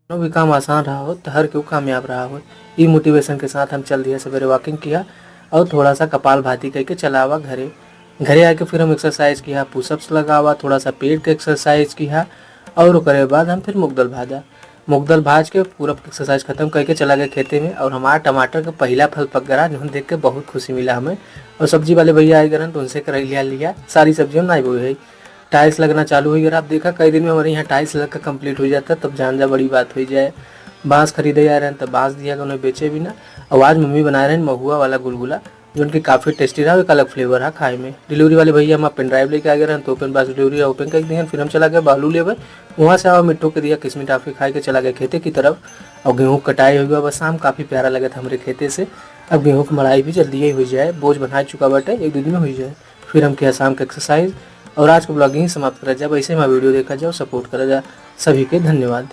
कौनो भी काम आसान रहा हो तो हर केहू कामयाब रहा हो। ई मोटिवेशन के साथ हम चल दिया, सवेरे वॉकिंग किया और थोड़ा सा कपाल भाती करके चला हुआ घरे। घरे आके फिर हम एक्सरसाइज किया, पुशअप्स लगावा, थोड़ा सा पेट के एक्सरसाइज किया और ओकरे बाद हम फिर मुगदल भाजा। मुगदल भाज के पूरा एक्सरसाइज खत्म करके चला गया खेते में और हमारा टमाटर का पहला फल पक गया, जो देख के बहुत खुशी मिला हमें। और सब्जी वाले भैया आए गए तो उनसे करेलिया लिया, सारी सब्जियों नहीं बोई है। टाइल्स लगना चालू हुई, अगर आप देखा कई दिन में हमारे यहाँ टाइल्स लग कर कंप्लीट हो जाता है, तब जान जा बड़ी बात हो जाए। बांस खरीदे जा रहे हैं तब बांस दिया, उन्हें बेचे भी ना। और आज मम्मी बना रहे हैं महुआ वाला गुलगुला, जो उनकी काफ़ी टेस्टी रहा, एक अलग फ्लेवर है खाए में। डिलीवरी वाले भैया हम पेन ड्राइव लेके आ गए हैं, तो ओपन बस डिलीवरी ओपन कर दिए। फिर हम चला गए बालू लेवे, वहाँ से आवा मिट्टू के दिया किस्मी टाफी खाए के चला गया खेते की तरफ। और गेहूँ कटाई हुई बस शाम, काफ़ी प्यारा लगा था हमारे खेते से। अब गेहूँ की मड़ाई भी जल्दी ही हो जाए, बोझ बना चुका बटे, एक दो दिन में हो जाए। फिर हम किया शाम का एक्सरसाइज और आज को ब्लॉगिंग समाप्त करा जाए। वैसे हमारा वीडियो देखा जाओ, सपोर्ट करा जाए। सभी के धन्यवाद।